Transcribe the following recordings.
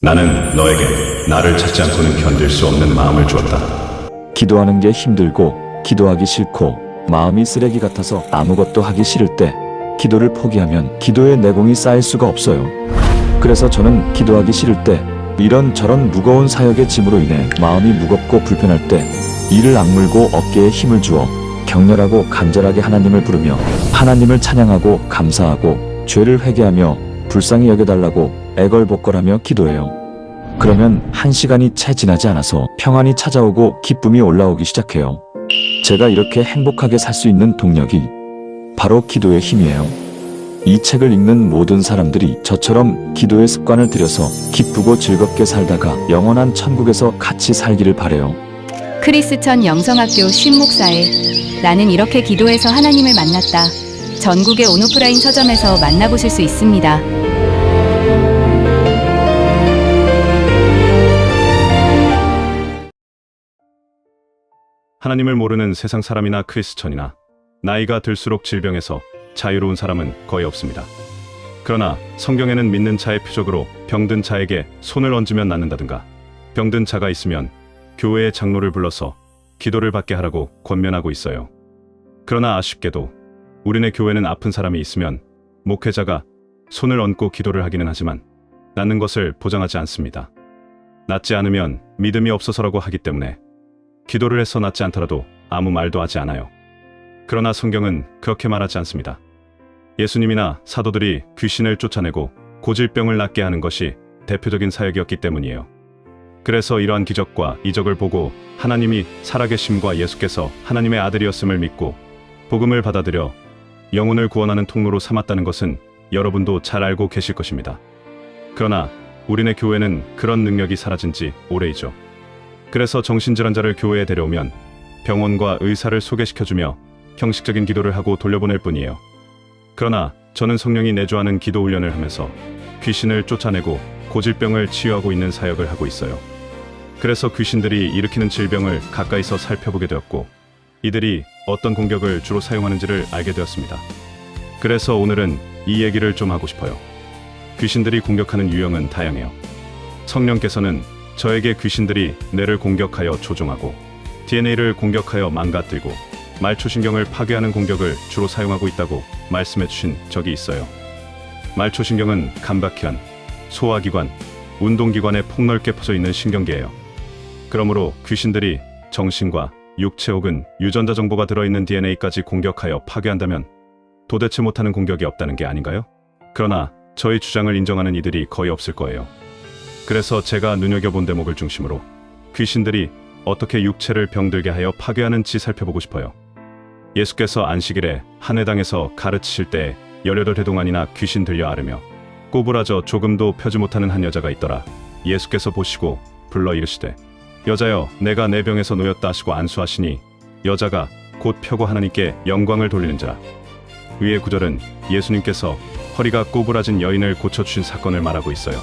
나는 너에게 나를 찾지 않고는 견딜 수 없는 마음을 주었다. 기도하는 게 힘들고 기도하기 싫고 마음이 쓰레기 같아서 아무것도 하기 싫을 때 기도를 포기하면 기도의 내공이 쌓일 수가 없어요. 그래서 저는 기도하기 싫을 때 이런저런 무거운 사역의 짐으로 인해 마음이 무겁고 불편할 때 이를 악물고 어깨에 힘을 주어 격렬하고 간절하게 하나님을 부르며 하나님을 찬양하고 감사하고 죄를 회개하며 불쌍히 여겨달라고 애걸복걸하며 기도해요. 그러면 1시간이 채 지나지 않아서 평안이 찾아오고 기쁨이 올라오기 시작해요. 제가 이렇게 행복하게 살 수 있는 동력이 바로 기도의 힘이에요. 이 책을 읽는 모든 사람들이 저처럼 기도의 습관을 들여서 기쁘고 즐겁게 살다가 영원한 천국에서 같이 살기를 바래요. 크리스천 영성학교 신목사의 나는 이렇게 기도해서 하나님을 만났다. 전국의 온오프라인 서점에서 만나보실 수 있습니다. 하나님을 모르는 세상 사람이나 크리스천이나 나이가 들수록 질병에서 자유로운 사람은 거의 없습니다. 그러나 성경에는 믿는 자의 표적으로 병든 자에게 손을 얹으면 낫는다든가 병든 자가 있으면 교회의 장로를 불러서 기도를 받게 하라고 권면하고 있어요. 그러나 아쉽게도 우리네 교회는 아픈 사람이 있으면 목회자가 손을 얹고 기도를 하기는 하지만 낫는 것을 보장하지 않습니다. 낫지 않으면 믿음이 없어서라고 하기 때문에 기도를 해서 낫지 않더라도 아무 말도 하지 않아요. 그러나 성경은 그렇게 말하지 않습니다. 예수님이나 사도들이 귀신을 쫓아내고 고질병을 낫게 하는 것이 대표적인 사역이었기 때문이에요. 그래서 이러한 기적과 이적을 보고 하나님이 살아계심과 예수께서 하나님의 아들이었음을 믿고 복음을 받아들여 영혼을 구원하는 통로로 삼았다는 것은 여러분도 잘 알고 계실 것입니다. 그러나 우리네 교회는 그런 능력이 사라진 지 오래이죠. 그래서 정신질환자를 교회에 데려오면 병원과 의사를 소개시켜주며 형식적인 기도를 하고 돌려보낼 뿐이에요. 그러나 저는 성령이 내주하는 기도 훈련을 하면서 귀신을 쫓아내고 고질병을 치유하고 있는 사역을 하고 있어요. 그래서 귀신들이 일으키는 질병을 가까이서 살펴보게 되었고 이들이 어떤 공격을 주로 사용하는지를 알게 되었습니다. 그래서 오늘은 이 얘기를 좀 하고 싶어요. 귀신들이 공격하는 유형은 다양해요. 성령께서는 저에게 귀신들이 뇌를 공격하여 조종하고 DNA를 공격하여 망가뜨리고 말초신경을 파괴하는 공격을 주로 사용하고 있다고 말씀해 주신 적이 있어요. 말초신경은 감각현, 소화기관, 운동기관에 폭넓게 퍼져 있는 신경계예요. 그러므로 귀신들이 정신과 육체 혹은 유전자 정보가 들어있는 DNA까지 공격하여 파괴한다면 도대체 못하는 공격이 없다는 게 아닌가요? 그러나 저희 주장을 인정하는 이들이 거의 없을 거예요. 그래서 제가 눈여겨본 대목을 중심으로 귀신들이 어떻게 육체를 병들게 하여 파괴하는지 살펴보고 싶어요. 예수께서 안식일에 한 회당에서 가르치실 때 18회 동안이나 귀신 들려 앓으며 꼬부라져 조금도 펴지 못하는 한 여자가 있더라. 예수께서 보시고 불러 이르시되 여자여 내가 내 병에서 놓였다 하시고 안수하시니 여자가 곧 펴고 하나님께 영광을 돌리는지라. 위의 구절은 예수님께서 허리가 꼬부라진 여인을 고쳐주신 사건을 말하고 있어요.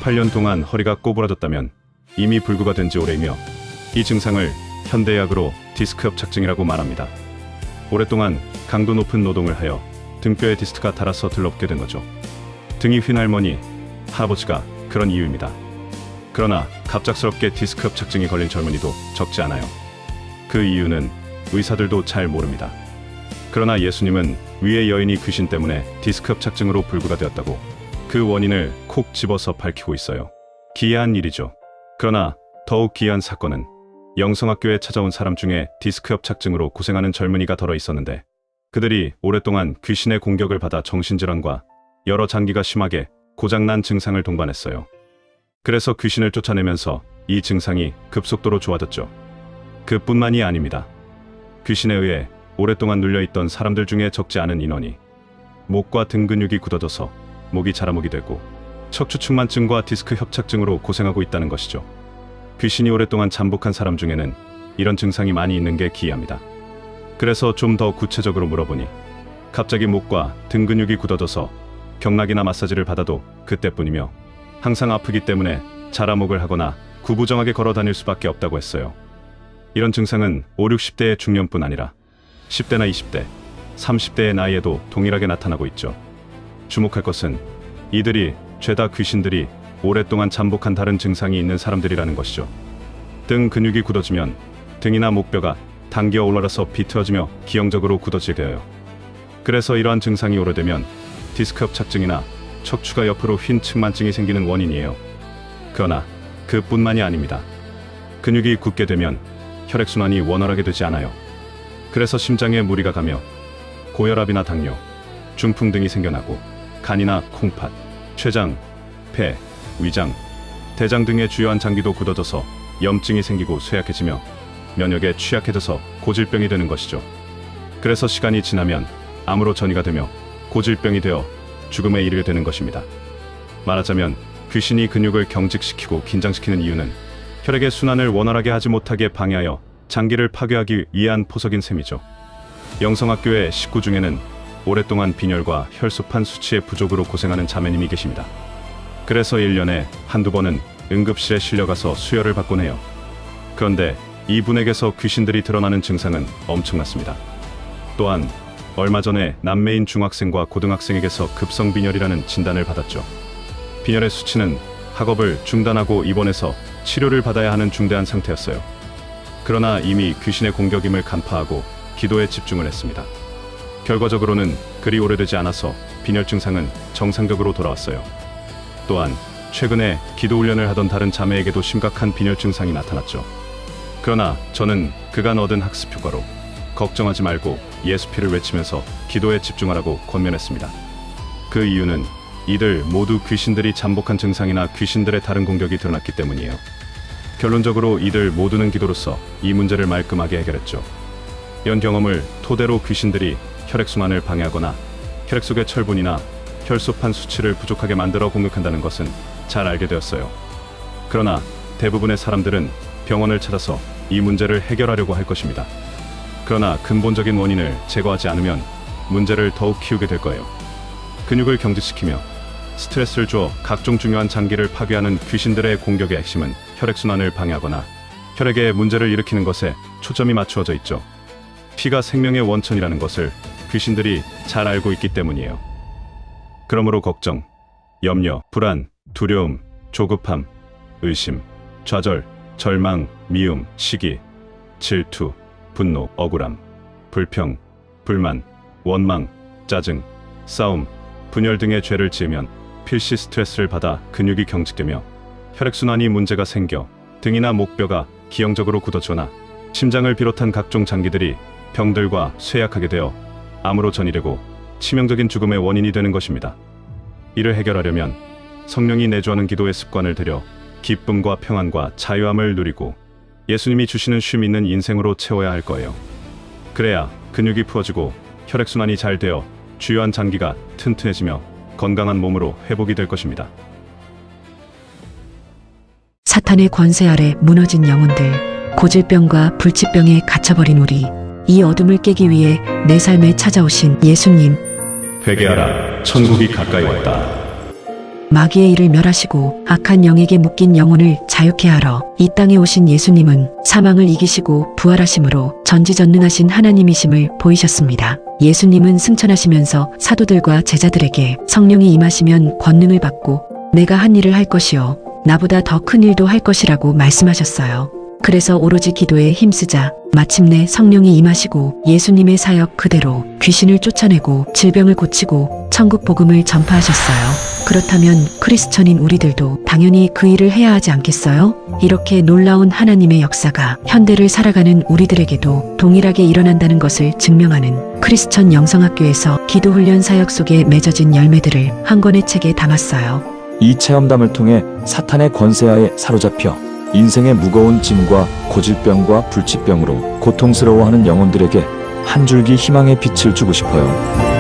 8년 동안 허리가 꼬부라졌다면 이미 불구가 된 지 오래이며 이 증상을 현대의학으로 디스크 협착증이라고 말합니다. 오랫동안 강도 높은 노동을 하여 등뼈에 디스크가 닳아서 들러붙게 된 거죠. 등이 휜 할머니, 할아버지가 그런 이유입니다. 그러나 갑작스럽게 디스크 협착증이 걸린 젊은이도 적지 않아요. 그 이유는 의사들도 잘 모릅니다. 그러나 예수님은 위의 여인이 귀신 때문에 디스크 협착증으로 불구가 되었다고 그 원인을 콕 집어서 밝히고 있어요. 기이한 일이죠. 그러나 더욱 기이한 사건은 영성학교에 찾아온 사람 중에 디스크 협착증으로 고생하는 젊은이가 덜어 있었는데 그들이 오랫동안 귀신의 공격을 받아 정신질환과 여러 장기가 심하게 고장난 증상을 동반했어요. 그래서 귀신을 쫓아내면서 이 증상이 급속도로 좋아졌죠. 그뿐만이 아닙니다. 귀신에 의해 오랫동안 눌려있던 사람들 중에 적지 않은 인원이 목과 등 근육이 굳어져서 목이 자라목이 되고 척추측만증과 디스크 협착증으로 고생하고 있다는 것이죠. 귀신이 오랫동안 잠복한 사람 중에는 이런 증상이 많이 있는 게 기이합니다. 그래서 좀 더 구체적으로 물어보니 갑자기 목과 등 근육이 굳어져서 경락이나 마사지를 받아도 그때뿐이며 항상 아프기 때문에 자라목을 하거나 구부정하게 걸어 다닐 수밖에 없다고 했어요. 이런 증상은 5, 60대의 중년뿐 아니라 10대나 20대, 30대의 나이에도 동일하게 나타나고 있죠. 주목할 것은 이들이 죄다 귀신들이 오랫동안 잠복한 다른 증상이 있는 사람들이라는 것이죠. 등 근육이 굳어지면 등이나 목뼈가 당겨 올라가서 비틀어지며 기형적으로 굳어지게 되어요. 그래서 이러한 증상이 오래되면 디스크 협착증이나 척추가 옆으로 휜 측만증이 생기는 원인이에요. 그러나 그뿐만이 아닙니다. 근육이 굳게 되면 혈액순환이 원활하게 되지 않아요. 그래서 심장에 무리가 가며 고혈압이나 당뇨, 중풍 등이 생겨나고 간이나 콩팥, 췌장, 폐, 위장, 대장 등의 주요한 장기도 굳어져서 염증이 생기고 쇠약해지며 면역에 취약해져서 고질병이 되는 것이죠. 그래서 시간이 지나면 암으로 전이가 되며 고질병이 되어 죽음에 이르게 되는 것입니다. 말하자면 귀신이 근육을 경직시키고 긴장시키는 이유는 혈액의 순환을 원활하게 하지 못하게 방해하여 장기를 파괴하기 위한 포석인 셈이죠. 영성학교의 식구 중에는 오랫동안 빈혈과 혈소판 수치의 부족으로 고생하는 자매님이 계십니다. 그래서 1년에 한두 번은 응급실에 실려가서 수혈을 받곤 해요. 그런데 이분에게서 귀신들이 드러나는 증상은 엄청났습니다. 또한 얼마 전에 남매인 중학생과 고등학생에게서 급성빈혈이라는 진단을 받았죠. 빈혈의 수치는 학업을 중단하고 입원해서 치료를 받아야 하는 중대한 상태였어요. 그러나 이미 귀신의 공격임을 간파하고 기도에 집중을 했습니다. 결과적으로는 그리 오래되지 않아서 빈혈 증상은 정상적으로 돌아왔어요. 또한 최근에 기도 훈련을 하던 다른 자매에게도 심각한 빈혈 증상이 나타났죠. 그러나 저는 그간 얻은 학습 효과로 걱정하지 말고 예수피를 외치면서 기도에 집중하라고 권면했습니다. 그 이유는 이들 모두 귀신들이 잠복한 증상이나 귀신들의 다른 공격이 드러났기 때문이에요. 결론적으로 이들 모두는 기도로서 이 문제를 말끔하게 해결했죠. 이런 경험을 토대로 귀신들이 혈액순환을 방해하거나 혈액 속의 철분이나 혈소판 수치를 부족하게 만들어 공격한다는 것은 잘 알게 되었어요. 그러나 대부분의 사람들은 병원을 찾아서 이 문제를 해결하려고 할 것입니다. 그러나 근본적인 원인을 제거하지 않으면 문제를 더욱 키우게 될 거예요. 근육을 경직시키며 스트레스를 주어 각종 중요한 장기를 파괴하는 귀신들의 공격의 핵심은 혈액순환을 방해하거나 혈액에 문제를 일으키는 것에 초점이 맞추어져 있죠. 피가 생명의 원천이라는 것을 귀신들이 잘 알고 있기 때문이에요. 그러므로 걱정, 염려, 불안, 두려움, 조급함, 의심, 좌절, 절망, 미움, 시기, 질투, 분노, 억울함, 불평, 불만, 원망, 짜증, 싸움, 분열 등의 죄를 지으면 필시 스트레스를 받아 근육이 경직되며 혈액순환이 문제가 생겨 등이나 목뼈가 기형적으로 굳어지거나 심장을 비롯한 각종 장기들이 병들과 쇠약하게 되어 암으로 전이되고 치명적인 죽음의 원인이 되는 것입니다. 이를 해결하려면 성령이 내주하는 기도의 습관을 들여 기쁨과 평안과 자유함을 누리고 예수님이 주시는 쉼 있는 인생으로 채워야 할 거예요. 그래야 근육이 풀어지고 혈액순환이 잘 되어 주요한 장기가 튼튼해지며 건강한 몸으로 회복이 될 것입니다. 사탄의 권세 아래 무너진 영혼들, 고질병과 불치병에 갇혀버린 우리, 이 어둠을 깨기 위해 내 삶에 찾아오신 예수님. 회개하라, 천국이 가까이 왔다. 마귀의 일을 멸하시고 악한 영에게 묶인 영혼을 자유케 하러 이 땅에 오신 예수님은 사망을 이기시고 부활하심으로 전지전능하신 하나님이심을 보이셨습니다. 예수님은 승천하시면서 사도들과 제자들에게 성령이 임하시면 권능을 받고 내가 한 일을 할 것이요 나보다 더 큰 일도 할 것이라고 말씀하셨어요. 그래서 오로지 기도에 힘쓰자 마침내 성령이 임하시고 예수님의 사역 그대로 귀신을 쫓아내고 질병을 고치고 천국 복음을 전파하셨어요. 그렇다면 크리스천인 우리들도 당연히 그 일을 해야 하지 않겠어요? 이렇게 놀라운 하나님의 역사가 현대를 살아가는 우리들에게도 동일하게 일어난다는 것을 증명하는 크리스천 영성학교에서 기도훈련 사역 속에 맺어진 열매들을 한 권의 책에 담았어요. 이 체험담을 통해 사탄의 권세하에 사로잡혀 인생의 무거운 짐과 고질병과 불치병으로 고통스러워하는 영혼들에게 한 줄기 희망의 빛을 주고 싶어요.